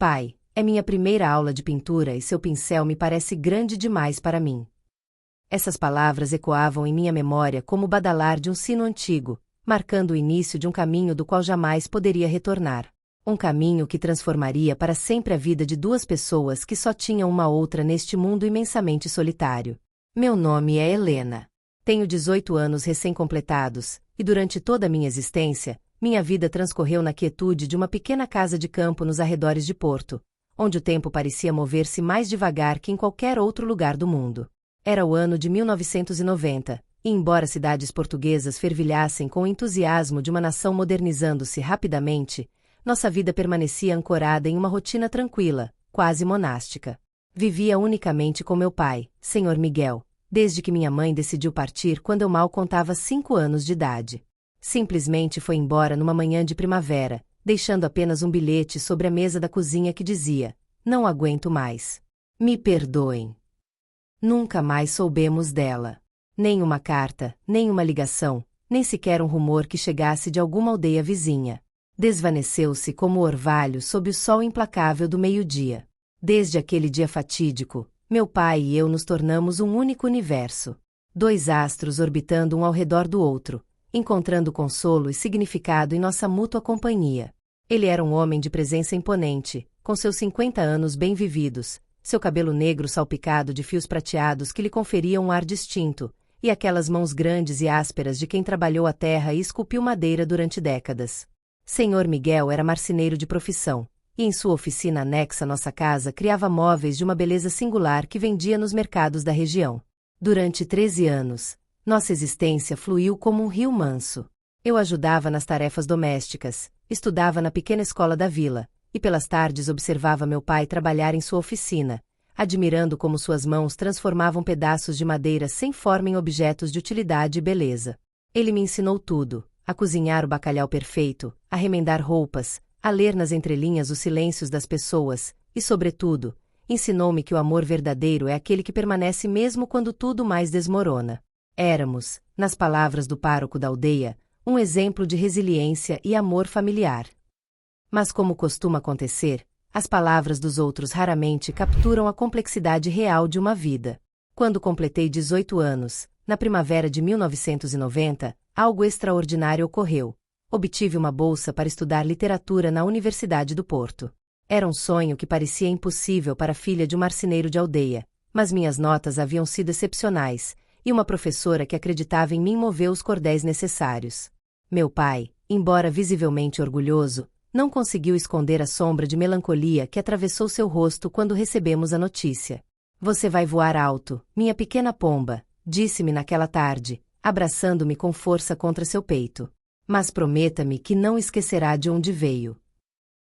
Pai, é minha primeira aula de pintura e seu pincel me parece grande demais para mim. Essas palavras ecoavam em minha memória como o badalar de um sino antigo, marcando o início de um caminho do qual jamais poderia retornar. Um caminho que transformaria para sempre a vida de duas pessoas que só tinham uma outra neste mundo imensamente solitário. Meu nome é Helena. Tenho 18 anos recém-completados, e durante toda a minha existência, minha vida transcorreu na quietude de uma pequena casa de campo nos arredores de Porto, onde o tempo parecia mover-se mais devagar que em qualquer outro lugar do mundo. Era o ano de 1990, e embora cidades portuguesas fervilhassem com o entusiasmo de uma nação modernizando-se rapidamente, nossa vida permanecia ancorada em uma rotina tranquila, quase monástica. Vivia unicamente com meu pai, Sr. Miguel, desde que minha mãe decidiu partir quando eu mal contava 5 anos de idade. Simplesmente foi embora numa manhã de primavera, deixando apenas um bilhete sobre a mesa da cozinha que dizia: "Não aguento mais. Me perdoem." Nunca mais soubemos dela. Nem uma carta, nem uma ligação, nem sequer um rumor que chegasse de alguma aldeia vizinha. Desvaneceu-se como o orvalho sob o sol implacável do meio-dia. Desde aquele dia fatídico, meu pai e eu nos tornamos um único universo. 2 astros orbitando um ao redor do outro, encontrando consolo e significado em nossa mútua companhia. Ele era um homem de presença imponente, com seus 50 anos bem vividos, seu cabelo negro salpicado de fios prateados que lhe conferiam um ar distinto, e aquelas mãos grandes e ásperas de quem trabalhou a terra e esculpiu madeira durante décadas. Sr. Miguel era marceneiro de profissão, e em sua oficina anexa à nossa casa criava móveis de uma beleza singular que vendia nos mercados da região. Durante 13 anos, nossa existência fluiu como um rio manso. Eu ajudava nas tarefas domésticas, estudava na pequena escola da vila, e pelas tardes observava meu pai trabalhar em sua oficina, admirando como suas mãos transformavam pedaços de madeira sem forma em objetos de utilidade e beleza. Ele me ensinou tudo: a cozinhar o bacalhau perfeito, a remendar roupas, a ler nas entrelinhas os silêncios das pessoas, e, sobretudo, ensinou-me que o amor verdadeiro é aquele que permanece mesmo quando tudo mais desmorona. Éramos, nas palavras do pároco da aldeia, um exemplo de resiliência e amor familiar. Mas como costuma acontecer, as palavras dos outros raramente capturam a complexidade real de uma vida. Quando completei 18 anos, na primavera de 1990, algo extraordinário ocorreu. Obtive uma bolsa para estudar literatura na Universidade do Porto. Era um sonho que parecia impossível para a filha de um marceneiro de aldeia, mas minhas notas haviam sido excepcionais, e uma professora que acreditava em mim moveu os cordéis necessários. Meu pai, embora visivelmente orgulhoso, não conseguiu esconder a sombra de melancolia que atravessou seu rosto quando recebemos a notícia. "Você vai voar alto, minha pequena pomba", disse-me naquela tarde, abraçando-me com força contra seu peito. "Mas prometa-me que não esquecerá de onde veio."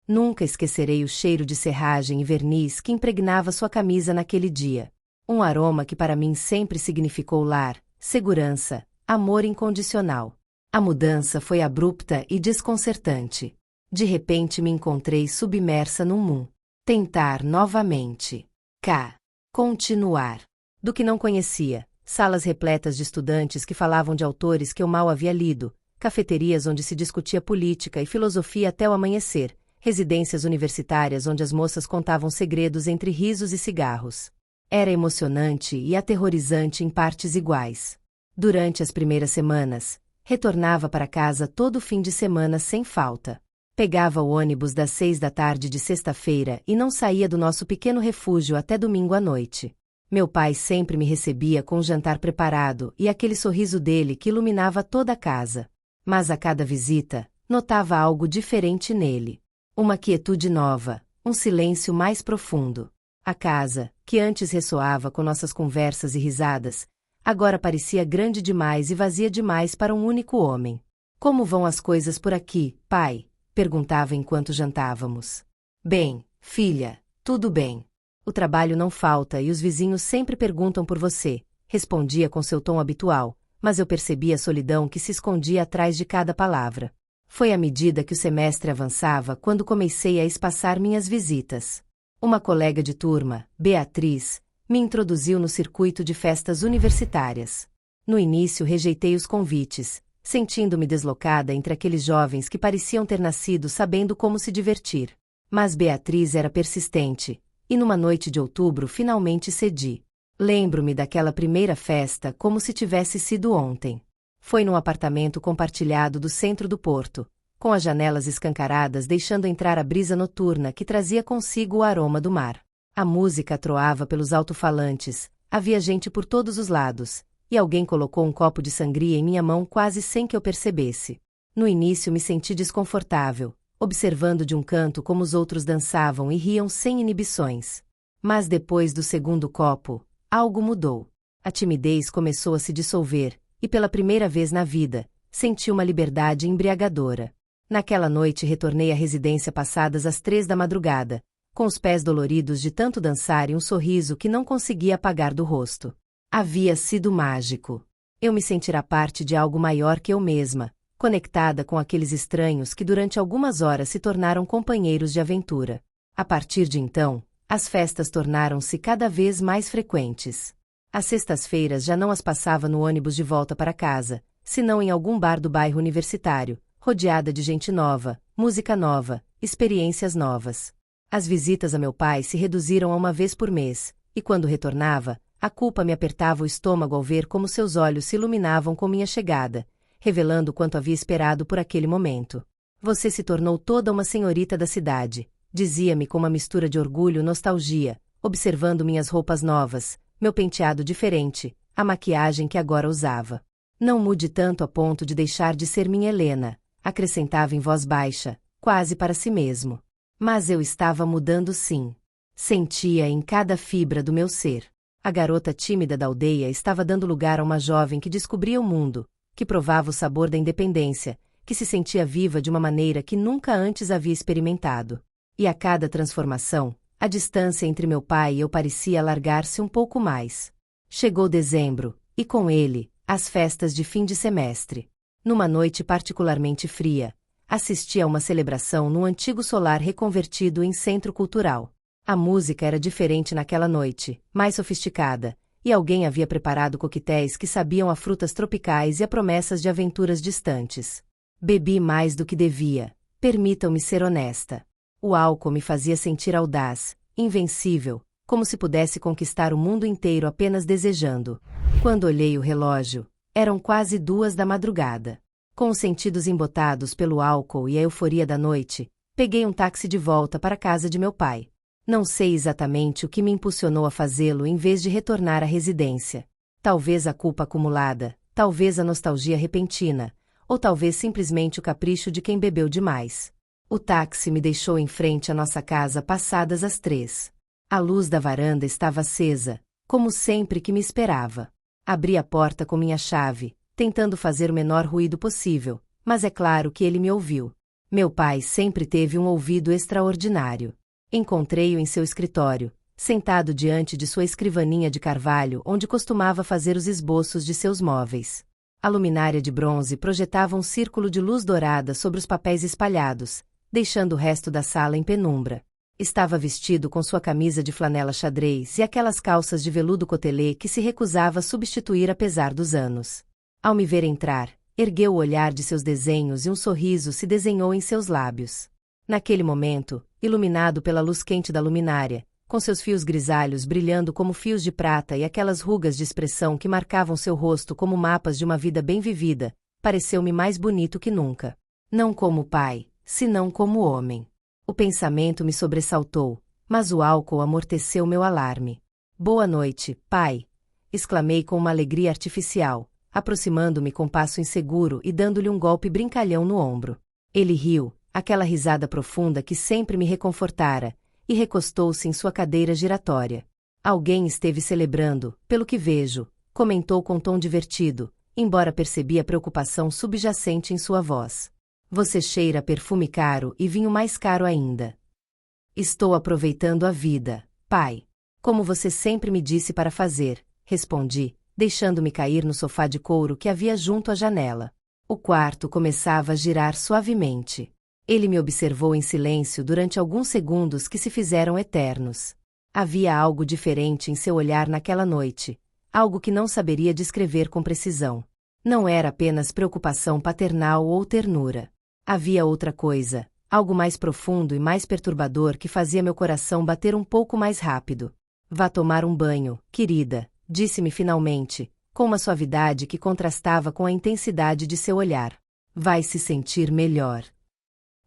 Nunca esquecerei o cheiro de serragem e verniz que impregnava sua camisa naquele dia. Um aroma que para mim sempre significou lar, segurança, amor incondicional. A mudança foi abrupta e desconcertante. De repente me encontrei submersa num mundo. Tentar novamente. Continuar. Do que não conhecia, salas repletas de estudantes que falavam de autores que eu mal havia lido, cafeterias onde se discutia política e filosofia até o amanhecer, residências universitárias onde as moças contavam segredos entre risos e cigarros. Era emocionante e aterrorizante em partes iguais. Durante as primeiras semanas, retornava para casa todo fim de semana sem falta. Pegava o ônibus das 6 da tarde de sexta-feira e não saía do nosso pequeno refúgio até domingo à noite. Meu pai sempre me recebia com um jantar preparado e aquele sorriso dele que iluminava toda a casa. Mas a cada visita, notava algo diferente nele. Uma quietude nova, um silêncio mais profundo. A casa, que antes ressoava com nossas conversas e risadas, agora parecia grande demais e vazia demais para um único homem. "Como vão as coisas por aqui, pai?" perguntava enquanto jantávamos. "Bem, filha, tudo bem. O trabalho não falta e os vizinhos sempre perguntam por você", respondia com seu tom habitual, mas eu percebia a solidão que se escondia atrás de cada palavra. Foi à medida que o semestre avançava quando comecei a espaçar minhas visitas. Uma colega de turma, Beatriz, me introduziu no circuito de festas universitárias. No início rejeitei os convites, sentindo-me deslocada entre aqueles jovens que pareciam ter nascido sabendo como se divertir. Mas Beatriz era persistente, e numa noite de outubro finalmente cedi. Lembro-me daquela primeira festa como se tivesse sido ontem. Foi num apartamento compartilhado do centro do Porto, com as janelas escancaradas deixando entrar a brisa noturna que trazia consigo o aroma do mar. A música atroava pelos alto-falantes, havia gente por todos os lados, e alguém colocou um copo de sangria em minha mão quase sem que eu percebesse. No início me senti desconfortável, observando de um canto como os outros dançavam e riam sem inibições. Mas depois do segundo copo, algo mudou. A timidez começou a se dissolver, e pela primeira vez na vida, senti uma liberdade embriagadora. Naquela noite retornei à residência passadas as 3 da madrugada, com os pés doloridos de tanto dançar e um sorriso que não conseguia apagar do rosto. Havia sido mágico. Eu me sentira parte de algo maior que eu mesma, conectada com aqueles estranhos que durante algumas horas se tornaram companheiros de aventura. A partir de então, as festas tornaram-se cada vez mais frequentes. Às sextas-feiras já não as passava no ônibus de volta para casa, senão em algum bar do bairro universitário, rodeada de gente nova, música nova, experiências novas. As visitas a meu pai se reduziram a uma vez por mês, e quando retornava, a culpa me apertava o estômago ao ver como seus olhos se iluminavam com minha chegada, revelando quanto havia esperado por aquele momento. Você se tornou toda uma senhorita da cidade, dizia-me com uma mistura de orgulho e nostalgia, observando minhas roupas novas, meu penteado diferente, a maquiagem que agora usava. Não mude tanto a ponto de deixar de ser minha Helena, acrescentava em voz baixa, quase para si mesmo. Mas eu estava mudando sim. Sentia em cada fibra do meu ser. A garota tímida da aldeia estava dando lugar a uma jovem que descobria o mundo, que provava o sabor da independência, que se sentia viva de uma maneira que nunca antes havia experimentado. E a cada transformação, a distância entre meu pai e eu parecia alargar-se um pouco mais. Chegou dezembro, e com ele, as festas de fim de semestre. Numa noite particularmente fria, assisti a uma celebração no antigo solar reconvertido em centro cultural. A música era diferente naquela noite, mais sofisticada, e alguém havia preparado coquetéis que sabiam a frutas tropicais e a promessas de aventuras distantes. Bebi mais do que devia, permitam-me ser honesta. O álcool me fazia sentir audaz, invencível, como se pudesse conquistar o mundo inteiro apenas desejando. Quando olhei o relógio, eram quase 2 da madrugada. Com os sentidos embotados pelo álcool e a euforia da noite, peguei um táxi de volta para a casa de meu pai. Não sei exatamente o que me impulsionou a fazê-lo em vez de retornar à residência. Talvez a culpa acumulada, talvez a nostalgia repentina, ou talvez simplesmente o capricho de quem bebeu demais. O táxi me deixou em frente à nossa casa passadas as 3. A luz da varanda estava acesa, como sempre que me esperava. Abri a porta com minha chave, tentando fazer o menor ruído possível, mas é claro que ele me ouviu. Meu pai sempre teve um ouvido extraordinário. Encontrei-o em seu escritório, sentado diante de sua escrivaninha de carvalho onde costumava fazer os esboços de seus móveis. A luminária de bronze projetava um círculo de luz dourada sobre os papéis espalhados, deixando o resto da sala em penumbra. Estava vestido com sua camisa de flanela xadrez e aquelas calças de veludo cotelê que se recusava a substituir apesar dos anos. Ao me ver entrar, ergueu o olhar de seus desenhos e um sorriso se desenhou em seus lábios. Naquele momento, iluminado pela luz quente da luminária, com seus fios grisalhos brilhando como fios de prata e aquelas rugas de expressão que marcavam seu rosto como mapas de uma vida bem vivida, pareceu-me mais bonito que nunca. Não como pai, senão como homem. O pensamento me sobressaltou, mas o álcool amorteceu meu alarme. Boa noite, pai! Exclamei com uma alegria artificial, aproximando-me com passo inseguro e dando-lhe um golpe brincalhão no ombro. Ele riu, aquela risada profunda que sempre me reconfortara, e recostou-se em sua cadeira giratória. Alguém esteve celebrando, pelo que vejo, comentou com tom divertido, embora percebi a preocupação subjacente em sua voz. Você cheira a perfume caro e vinho mais caro ainda. Estou aproveitando a vida, pai. Como você sempre me disse para fazer, respondi, deixando-me cair no sofá de couro que havia junto à janela. O quarto começava a girar suavemente. Ele me observou em silêncio durante alguns segundos que se fizeram eternos. Havia algo diferente em seu olhar naquela noite, algo que não saberia descrever com precisão. Não era apenas preocupação paternal ou ternura. Havia outra coisa, Algo mais profundo e mais perturbador que fazia meu coração bater um pouco mais rápido. Vá tomar um banho, querida, disse-me finalmente, com uma suavidade que contrastava com a intensidade de seu olhar. Vai se sentir melhor.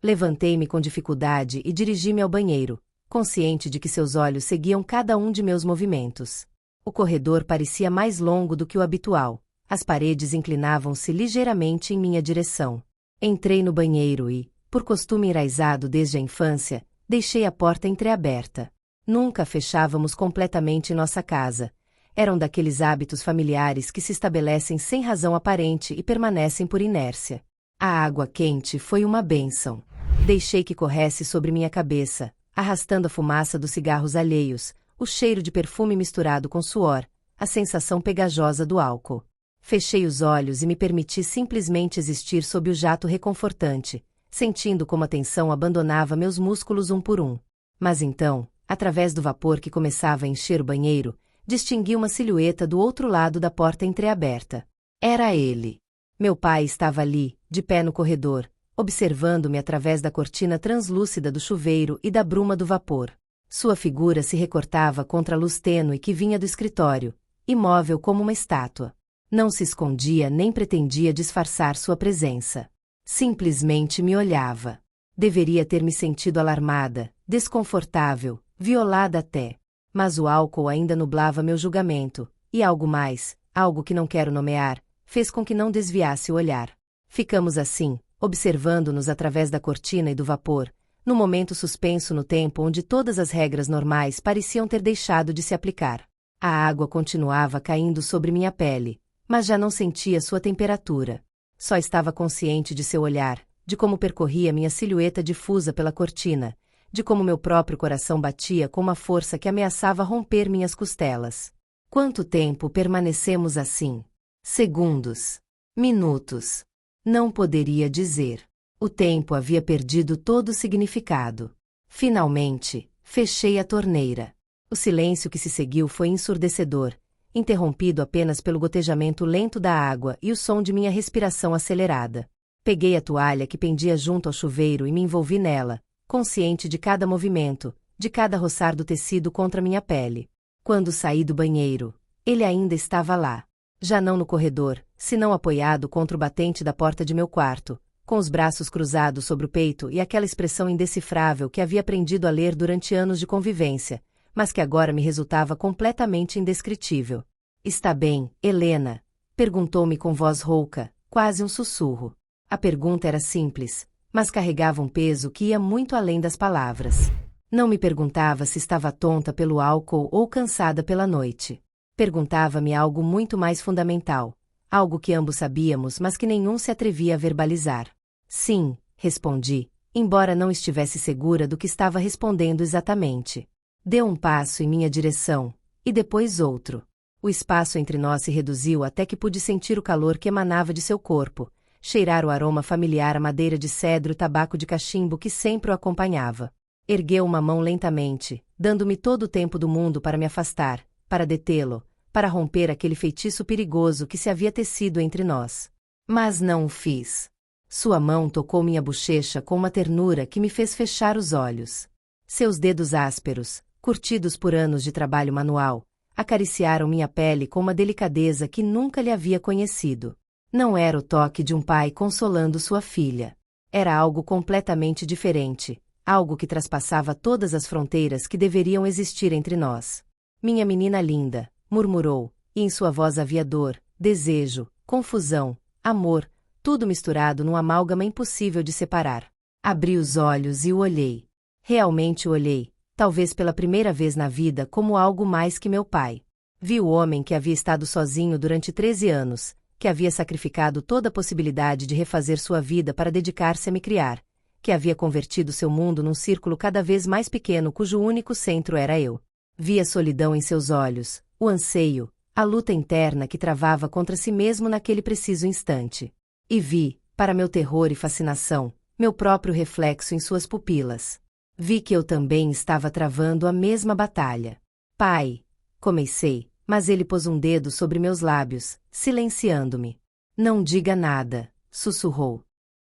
Levantei-me com dificuldade e dirigi-me ao banheiro, consciente de que seus olhos seguiam cada um de meus movimentos. O corredor parecia mais longo do que o habitual. As paredes inclinavam-se ligeiramente em minha direção. Entrei no banheiro e, por costume enraizado desde a infância, deixei a porta entreaberta. Nunca fechávamos completamente nossa casa. Eram daqueles hábitos familiares que se estabelecem sem razão aparente e permanecem por inércia. A água quente foi uma bênção. Deixei que corresse sobre minha cabeça, arrastando a fumaça dos cigarros alheios, o cheiro de perfume misturado com suor, a sensação pegajosa do álcool. Fechei os olhos e me permiti simplesmente existir sob o jato reconfortante, sentindo como a tensão abandonava meus músculos um por um. Mas então, através do vapor que começava a encher o banheiro, distingui uma silhueta do outro lado da porta entreaberta. Era ele. Meu pai estava ali, de pé no corredor, observando-me através da cortina translúcida do chuveiro e da bruma do vapor. Sua figura se recortava contra a luz tênue que vinha do escritório, imóvel como uma estátua. Não se escondia nem pretendia disfarçar sua presença. Simplesmente me olhava. Deveria ter me sentido alarmada, desconfortável, violada até. Mas o álcool ainda nublava meu julgamento, e algo mais, algo que não quero nomear, fez com que não desviasse o olhar. Ficamos assim, observando-nos através da cortina e do vapor, num momento suspenso no tempo onde todas as regras normais pareciam ter deixado de se aplicar. A água continuava caindo sobre minha pele, mas já não sentia sua temperatura. Só estava consciente de seu olhar, de como percorria minha silhueta difusa pela cortina, de como meu próprio coração batia com uma força que ameaçava romper minhas costelas. Quanto tempo permanecemos assim? Segundos. Minutos. Não poderia dizer. O tempo havia perdido todo o significado. Finalmente, fechei a torneira. O silêncio que se seguiu foi ensurdecedor, interrompido apenas pelo gotejamento lento da água e o som de minha respiração acelerada. Peguei a toalha que pendia junto ao chuveiro e me envolvi nela, consciente de cada movimento, de cada roçar do tecido contra minha pele. Quando saí do banheiro, ele ainda estava lá. Já não no corredor, senão apoiado contra o batente da porta de meu quarto, com os braços cruzados sobre o peito e aquela expressão indecifrável que havia aprendido a ler durante anos de convivência, mas que agora me resultava completamente indescritível. "Está bem, Helena?" perguntou-me com voz rouca, quase um sussurro. A pergunta era simples, mas carregava um peso que ia muito além das palavras. Não me perguntava se estava tonta pelo álcool ou cansada pela noite. Perguntava-me algo muito mais fundamental, algo que ambos sabíamos, mas que nenhum se atrevia a verbalizar. "Sim", respondi, embora não estivesse segura do que estava respondendo exatamente. Deu um passo em minha direção, e depois outro. O espaço entre nós se reduziu até que pude sentir o calor que emanava de seu corpo, cheirar o aroma familiar à madeira de cedro e tabaco de cachimbo que sempre o acompanhava. Ergueu uma mão lentamente, dando-me todo o tempo do mundo para me afastar, para detê-lo, para romper aquele feitiço perigoso que se havia tecido entre nós. Mas não o fiz. Sua mão tocou minha bochecha com uma ternura que me fez fechar os olhos. Seus dedos ásperos, curtidos por anos de trabalho manual, acariciaram minha pele com uma delicadeza que nunca lhe havia conhecido. Não era o toque de um pai consolando sua filha. Era algo completamente diferente, algo que traspassava todas as fronteiras que deveriam existir entre nós. "Minha menina linda", murmurou, e em sua voz havia dor, desejo, confusão, amor, tudo misturado num amálgama impossível de separar. Abri os olhos e o olhei. Realmente o olhei, talvez pela primeira vez na vida, como algo mais que meu pai. Vi o homem que havia estado sozinho durante 13 anos, que havia sacrificado toda a possibilidade de refazer sua vida para dedicar-se a me criar, que havia convertido seu mundo num círculo cada vez mais pequeno cujo único centro era eu. Vi a solidão em seus olhos, o anseio, a luta interna que travava contra si mesmo naquele preciso instante. E vi, para meu terror e fascinação, meu próprio reflexo em suas pupilas. Vi que eu também estava travando a mesma batalha. "Pai", comecei, mas ele pôs um dedo sobre meus lábios, silenciando-me. "Não diga nada", sussurrou.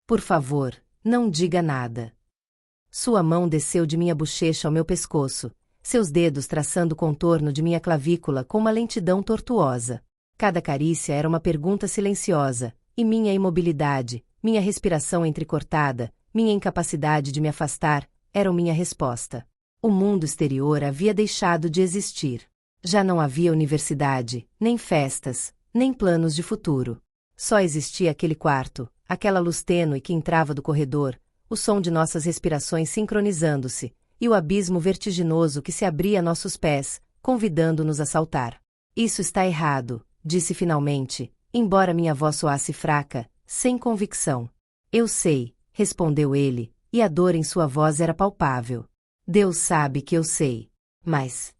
"Por favor, não diga nada." Sua mão desceu de minha bochecha ao meu pescoço, seus dedos traçando o contorno de minha clavícula com uma lentidão tortuosa. Cada carícia era uma pergunta silenciosa, e minha imobilidade, minha respiração entrecortada, minha incapacidade de me afastar, eram minha resposta. O mundo exterior havia deixado de existir. Já não havia universidade, nem festas, nem planos de futuro. Só existia aquele quarto, aquela luz tênue que entrava do corredor, o som de nossas respirações sincronizando-se, e o abismo vertiginoso que se abria a nossos pés, convidando-nos a saltar. Isso está errado, disse finalmente, embora minha voz soasse fraca, sem convicção. Eu sei, respondeu ele, e a dor em sua voz era palpável. Deus sabe que eu sei. Mas...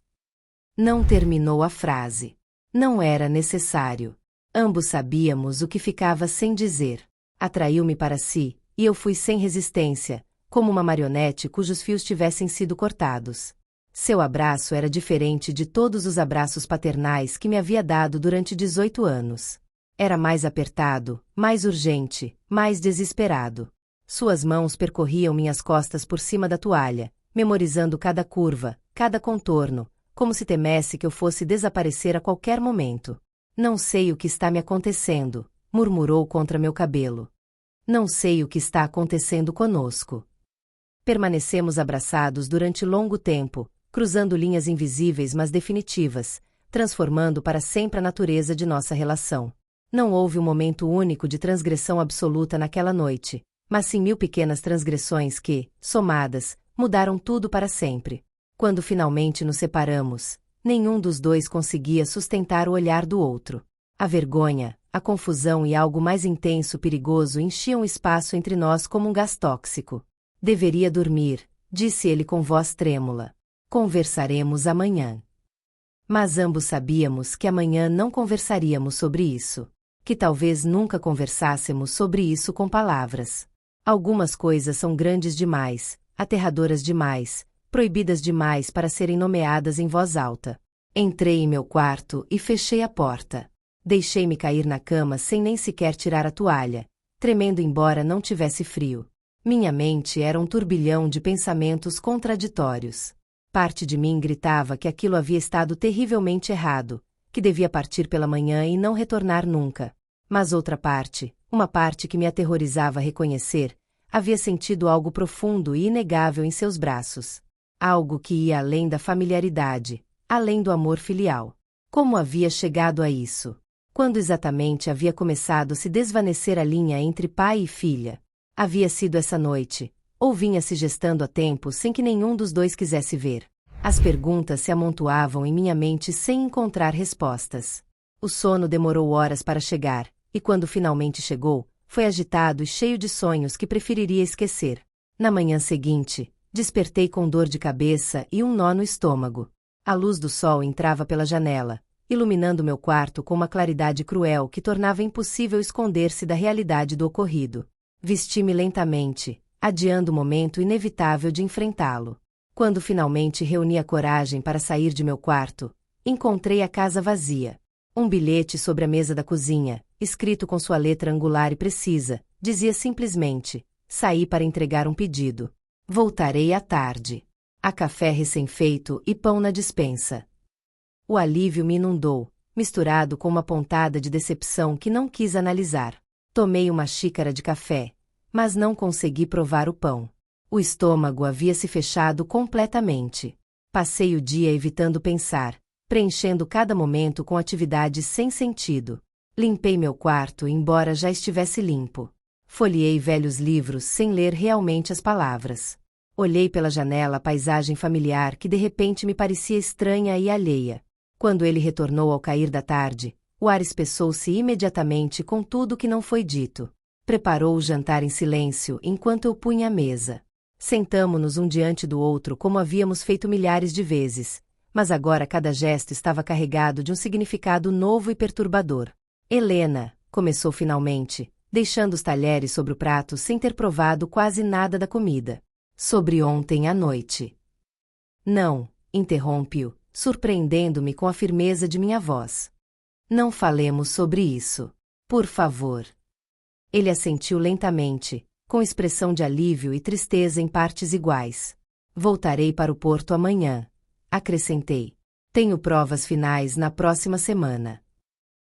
Não terminou a frase. Não era necessário. Ambos sabíamos o que ficava sem dizer. Atraiu-me para si, e eu fui sem resistência, como uma marionete cujos fios tivessem sido cortados. Seu abraço era diferente de todos os abraços paternais que me havia dado durante 18 anos. Era mais apertado, mais urgente, mais desesperado. Suas mãos percorriam minhas costas por cima da toalha, memorizando cada curva, cada contorno, como se temesse que eu fosse desaparecer a qualquer momento. Não sei o que está me acontecendo, murmurou contra meu cabelo. Não sei o que está acontecendo conosco. Permanecemos abraçados durante longo tempo, cruzando linhas invisíveis mas definitivas, transformando para sempre a natureza de nossa relação. Não houve um momento único de transgressão absoluta naquela noite, mas sim 1000 pequenas transgressões que, somadas, mudaram tudo para sempre. Quando finalmente nos separamos, nenhum dos dois conseguia sustentar o olhar do outro. A vergonha, a confusão e algo mais intenso e perigoso enchiam o espaço entre nós como um gás tóxico. Deveria dormir, disse ele com voz trêmula. Conversaremos amanhã. Mas ambos sabíamos que amanhã não conversaríamos sobre isso. Que talvez nunca conversássemos sobre isso com palavras. Algumas coisas são grandes demais, aterradoras demais, proibidas demais para serem nomeadas em voz alta. Entrei em meu quarto e fechei a porta. Deixei-me cair na cama sem nem sequer tirar a toalha, tremendo embora não tivesse frio. Minha mente era um turbilhão de pensamentos contraditórios. Parte de mim gritava que aquilo havia estado terrivelmente errado, que devia partir pela manhã e não retornar nunca. Mas outra parte, uma parte que me aterrorizava reconhecer, havia sentido algo profundo e inegável em seus braços. Algo que ia além da familiaridade, além do amor filial. Como havia chegado a isso? Quando exatamente havia começado a se desvanecer a linha entre pai e filha? Havia sido essa noite, ou vinha se gestando há tempo sem que nenhum dos dois quisesse ver? As perguntas se amontoavam em minha mente sem encontrar respostas. O sono demorou horas para chegar, e quando finalmente chegou, foi agitado e cheio de sonhos que preferiria esquecer. Na manhã seguinte, despertei com dor de cabeça e um nó no estômago. A luz do sol entrava pela janela, iluminando meu quarto com uma claridade cruel que tornava impossível esconder-se da realidade do ocorrido. Vesti-me lentamente, adiando o momento inevitável de enfrentá-lo. Quando finalmente reuni a coragem para sair de meu quarto, encontrei a casa vazia. Um bilhete sobre a mesa da cozinha, escrito com sua letra angular e precisa, dizia simplesmente: saí para entregar um pedido. Voltarei à tarde. Há café recém-feito e pão na despensa. O alívio me inundou, misturado com uma pontada de decepção que não quis analisar. Tomei uma xícara de café, mas não consegui provar o pão. O estômago havia se fechado completamente. Passei o dia evitando pensar, preenchendo cada momento com atividades sem sentido. Limpei meu quarto embora já estivesse limpo. Folheei velhos livros sem ler realmente as palavras. Olhei pela janela a paisagem familiar que de repente me parecia estranha e alheia. Quando ele retornou ao cair da tarde, o ar espessou-se imediatamente com tudo que não foi dito. Preparou o jantar em silêncio enquanto eu punha a mesa. Sentamo-nos um diante do outro como havíamos feito milhares de vezes, mas agora cada gesto estava carregado de um significado novo e perturbador. Helena, começou finalmente, deixando os talheres sobre o prato sem ter provado quase nada da comida. Sobre ontem à noite. Não, interrompi-o, surpreendendo-me com a firmeza de minha voz. Não falemos sobre isso. Por favor. Ele assentiu lentamente, com expressão de alívio e tristeza em partes iguais. Voltarei para o porto amanhã, acrescentei. Tenho provas finais na próxima semana.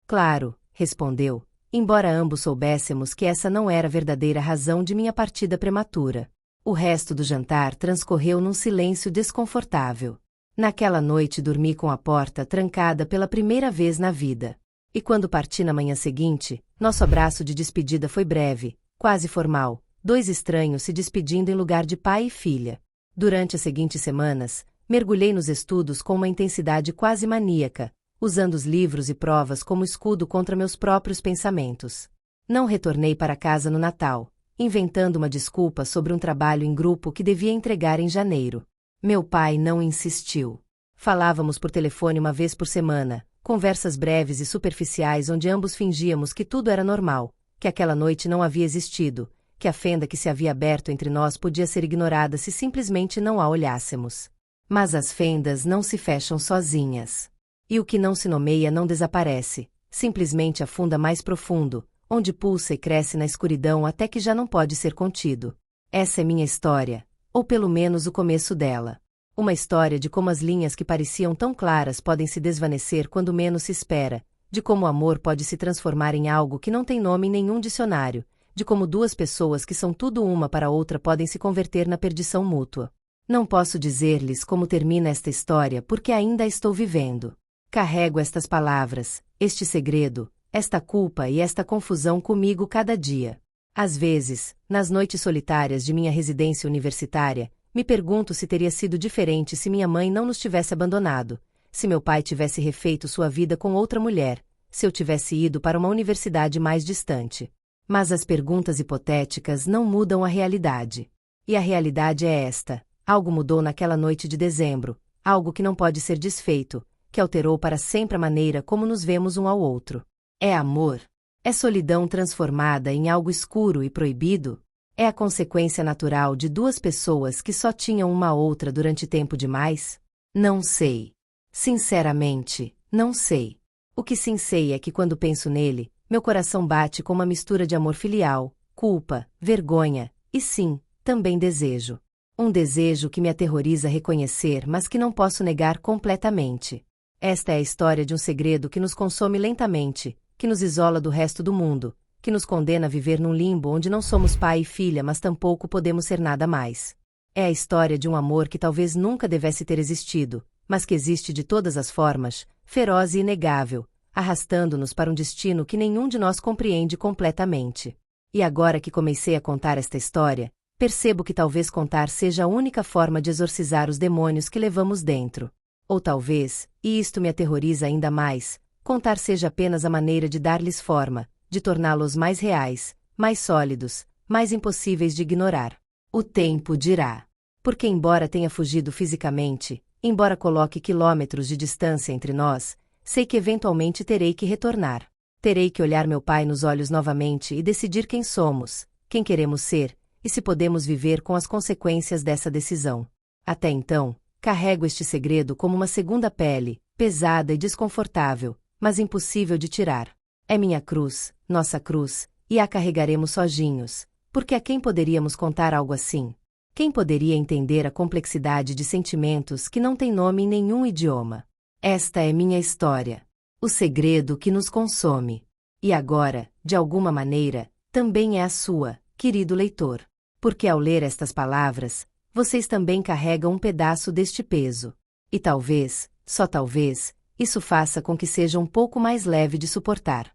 Claro, respondeu, embora ambos soubéssemos que essa não era a verdadeira razão de minha partida prematura. O resto do jantar transcorreu num silêncio desconfortável. Naquela noite dormi com a porta trancada pela primeira vez na vida. E quando parti na manhã seguinte, nosso abraço de despedida foi breve, quase formal, dois estranhos se despedindo em lugar de pai e filha. Durante as seguintes semanas, mergulhei nos estudos com uma intensidade quase maníaca, usando os livros e provas como escudo contra meus próprios pensamentos. Não retornei para casa no Natal, inventando uma desculpa sobre um trabalho em grupo que devia entregar em janeiro. Meu pai não insistiu. Falávamos por telefone uma vez por semana, conversas breves e superficiais onde ambos fingíamos que tudo era normal, que aquela noite não havia existido, que a fenda que se havia aberto entre nós podia ser ignorada se simplesmente não a olhássemos. Mas as fendas não se fecham sozinhas. E o que não se nomeia não desaparece, simplesmente afunda mais profundo, onde pulsa e cresce na escuridão até que já não pode ser contido. Essa é minha história, ou pelo menos o começo dela. Uma história de como as linhas que pareciam tão claras podem se desvanecer quando menos se espera, de como o amor pode se transformar em algo que não tem nome em nenhum dicionário, de como duas pessoas que são tudo uma para a outra podem se converter na perdição mútua. Não posso dizer-lhes como termina esta história porque ainda a estou vivendo. Carrego estas palavras, este segredo, esta culpa e esta confusão comigo cada dia. Às vezes, nas noites solitárias de minha residência universitária, me pergunto se teria sido diferente se minha mãe não nos tivesse abandonado, se meu pai tivesse refeito sua vida com outra mulher, se eu tivesse ido para uma universidade mais distante. Mas as perguntas hipotéticas não mudam a realidade. E a realidade é esta: algo mudou naquela noite de dezembro, algo que não pode ser desfeito, que alterou para sempre a maneira como nos vemos um ao outro. É amor? É solidão transformada em algo escuro e proibido? É a consequência natural de duas pessoas que só tinham uma outra durante tempo demais? Não sei. Sinceramente, não sei. O que sim sei é que quando penso nele, meu coração bate com uma mistura de amor filial, culpa, vergonha, e sim, também desejo. Um desejo que me aterroriza reconhecer, mas que não posso negar completamente. Esta é a história de um segredo que nos consome lentamente, que nos isola do resto do mundo, que nos condena a viver num limbo onde não somos pai e filha, mas tampouco podemos ser nada mais. É a história de um amor que talvez nunca devesse ter existido, mas que existe de todas as formas, feroz e inegável, arrastando-nos para um destino que nenhum de nós compreende completamente. E agora que comecei a contar esta história, percebo que talvez contar seja a única forma de exorcizar os demônios que levamos dentro. Ou talvez, e isto me aterroriza ainda mais, contar seja apenas a maneira de dar-lhes forma, de torná-los mais reais, mais sólidos, mais impossíveis de ignorar. O tempo dirá. Porque embora tenha fugido fisicamente, embora coloque quilômetros de distância entre nós, sei que eventualmente terei que retornar. Terei que olhar meu pai nos olhos novamente e decidir quem somos, quem queremos ser, e se podemos viver com as consequências dessa decisão. Até então, carrego este segredo como uma segunda pele, pesada e desconfortável, mas impossível de tirar. É minha cruz, nossa cruz, e a carregaremos sozinhos, porque a quem poderíamos contar algo assim? Quem poderia entender a complexidade de sentimentos que não tem nome em nenhum idioma? Esta é minha história. O segredo que nos consome. E agora, de alguma maneira, também é a sua, querido leitor. Porque ao ler estas palavras, vocês também carregam um pedaço deste peso. E talvez, só talvez, isso faça com que seja um pouco mais leve de suportar.